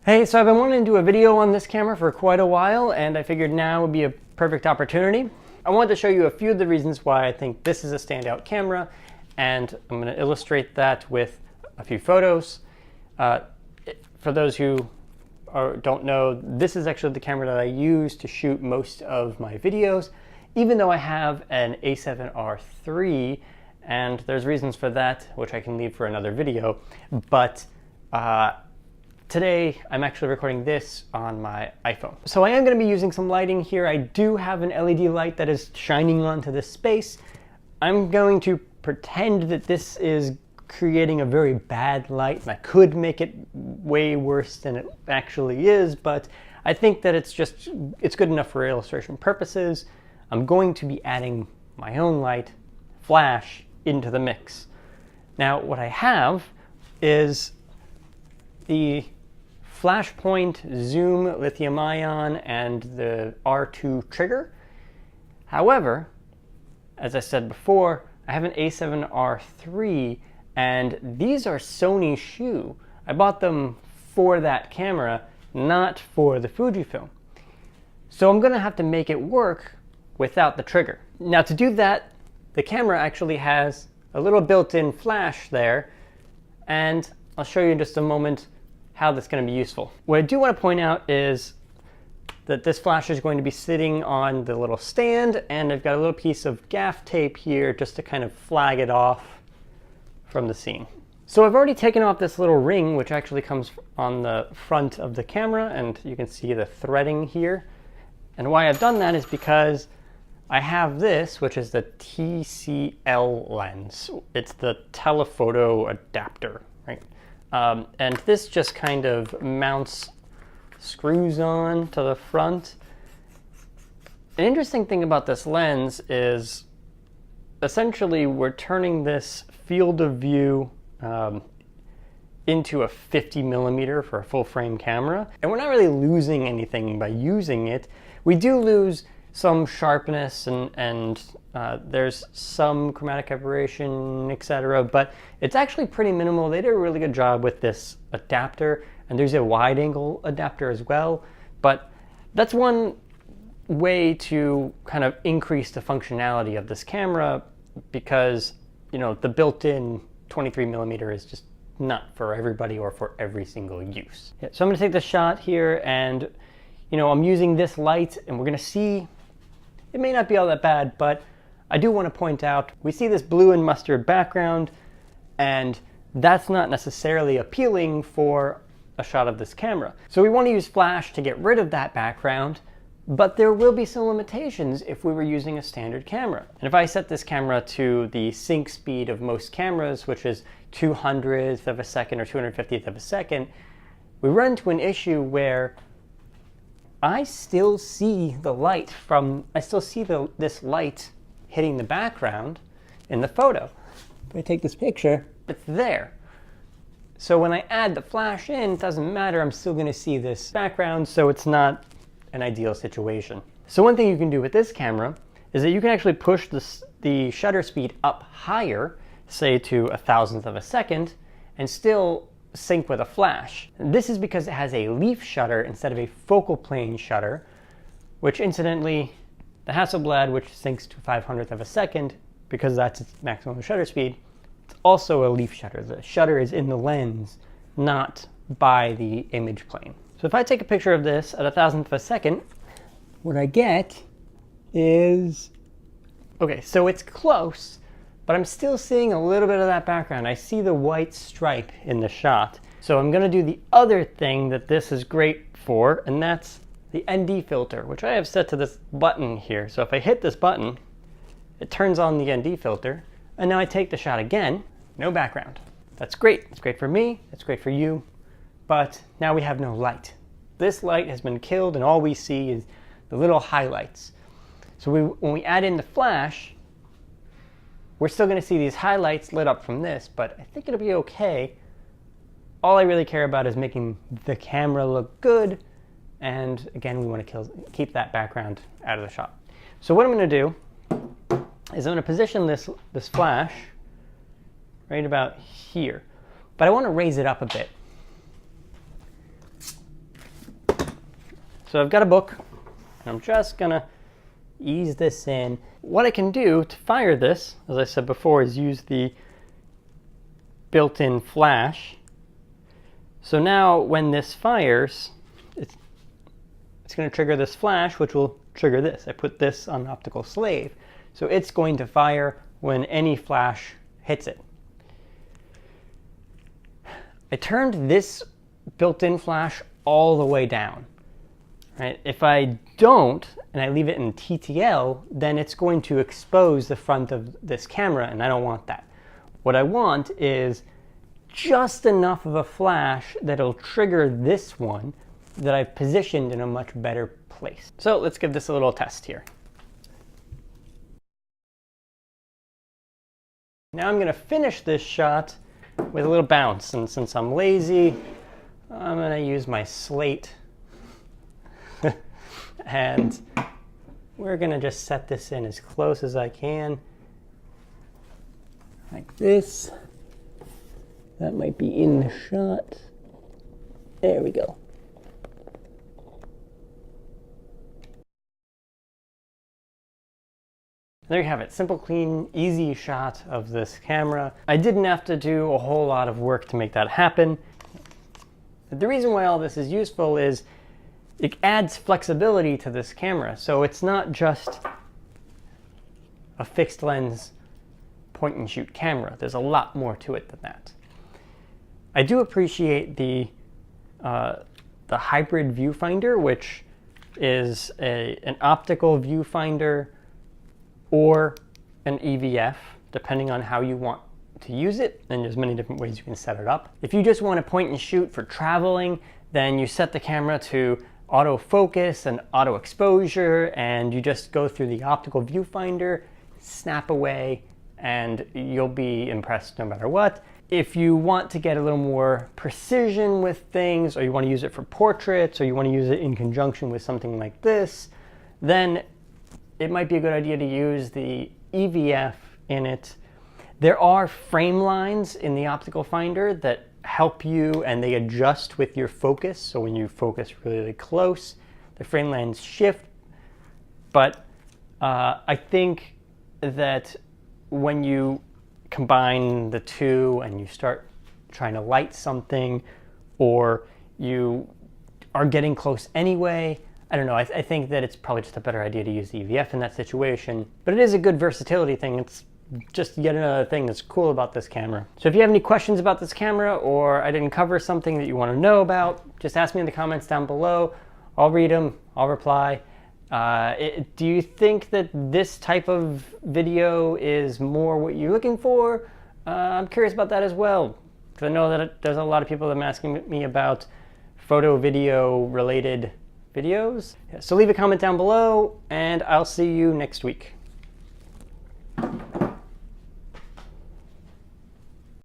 Hey, so I've been wanting to do a video on this camera for quite a while, and I figured now would be a perfect opportunity. I wanted to show you a few of the reasons why I think this is a standout camera, and I'm going to illustrate that with a few photos. For those who don't know, this is actually the camera that I use to shoot most of my videos, even though I have an A7R III, and there's reasons for that, which I can leave for another video, but today, I'm actually recording this on my iPhone. So I am going to be using some lighting here. I do have an LED light that is shining onto this space. I'm going to pretend that this is creating a very bad light, and I could make it way worse than it actually is, but I think that it's good enough for illustration purposes. I'm going to be adding my own light, flash, into the mix. Now, what I have is the Flashpoint Zoom lithium ion and the R2 trigger. However, as I said before, I have an A7R III, and these are Sony shoe. I bought them for that camera, not for the Fujifilm. So I'm gonna have to make it work without the trigger. Now to do that, the camera actually has a little built-in flash there, and I'll show you in just a moment how that's going to be useful. What I do want to point out is that this flash is going to be sitting on the little stand, and I've got a little piece of gaff tape here just to kind of flag it off from the scene. So I've already taken off this little ring, which actually comes on the front of the camera, and you can see the threading here. And why I've done that is because I have this, which is the TCL lens. It's the telephoto adapter, right? And this just kind of mounts screws on to the front. An interesting thing about this lens is essentially we're turning this field of view into a 50mm for a full frame camera. And we're not really losing anything by using it. We do lose some sharpness and there's some chromatic aberration, etc., but it's actually pretty minimal. They did a really good job with this adapter, and there's a wide angle adapter as well, but that's one way to kind of increase the functionality of this camera, because the built-in 23mm is just not for everybody or for every single use. Yeah, so I'm going to take the shot here, and I'm using this light, and we're going to see it may not be all that bad, but I do want to point out, we see this blue and mustard background, and that's not necessarily appealing for a shot of this camera. So we want to use flash to get rid of that background, but there will be some limitations if we were using a standard camera. And if I set this camera to the sync speed of most cameras, which is 200th of a second or 250th of a second, we run into an issue where I still see the light this light hitting the background in the photo. If I take this picture, it's there. So when I add the flash in, it doesn't matter, I'm still gonna see this background, so it's not an ideal situation. So one thing you can do with this camera is that you can actually push the shutter speed up higher, say to 1,000th of a second, and still sync with a flash. And this is because it has a leaf shutter instead of a focal plane shutter, which incidentally, the Hasselblad, which syncs to 500th of a second, because that's its maximum shutter speed, it's also a leaf shutter. The shutter is in the lens, not by the image plane. So if I take a picture of this at 1,000th of a second, what I get is, okay, so it's close, but I'm still seeing a little bit of that background. I see the white stripe in the shot. So I'm gonna do the other thing that this is great for, and that's the ND filter, which I have set to this button here. So if I hit this button, it turns on the ND filter, and now I take the shot again, no background. That's great. It's great for me, it's great for you, but now we have no light. This light has been killed, and all we see is the little highlights. So when we add in the flash, we're still going to see these highlights lit up from this, but I think it'll be okay. All I really care about is making the camera look good, and again, we want to keep that background out of the shot. So what I'm going to do is I'm going to position this flash right about here, but I want to raise it up a bit. So I've got a book, and I'm just gonna ease this in. What I can do to fire this, as I said before, is use the built-in flash. So now when this fires, it's going to trigger this flash, which will trigger this. I put this on optical slave. So it's going to fire when any flash hits it. I turned this built-in flash all the way down. Right? If I don't, and I leave it in TTL, then it's going to expose the front of this camera, and I don't want that. What I want is just enough of a flash that'll trigger this one that I've positioned in a much better place. So let's give this a little test here. Now I'm going to finish this shot with a little bounce, and since I'm lazy, I'm going to use my slate. And we're going to just set this in as close as I can, like this. That might be in the shot. There we go. There you have it. Simple, clean, easy shot of this camera. I didn't have to do a whole lot of work to make that happen. The reason why all this is useful is it adds flexibility to this camera. So it's not just a fixed lens point and shoot camera. There's a lot more to it than that. I do appreciate the hybrid viewfinder, which is an optical viewfinder or an EVF, depending on how you want to use it, and there's many different ways you can set it up. If you just want to point and shoot for traveling, then you set the camera to autofocus and auto exposure, and you just go through the optical viewfinder, snap away, and you'll be impressed no matter what. If you want to get a little more precision with things, or you want to use it for portraits, or you want to use it in conjunction with something like this, then it might be a good idea to use the EVF in it. There are frame lines in the optical finder that help you, and they adjust with your focus. So when you focus really close, the frame lines shift. But I think that when you combine the two and you start trying to light something, or you are getting close anyway, I don't know, I think that it's probably just a better idea to use the EVF in that situation. But it is a good versatility thing. It's just yet another thing that's cool about this camera. So if you have any questions about this camera, or I didn't cover something that you want to know about, just ask me in the comments down below. I'll read them, I'll reply. Do you think that this type of video is more what you're looking for? I'm curious about that as well, because I know that there's a lot of people that are asking me about photo video related videos. So leave a comment down below, and I'll see you next week.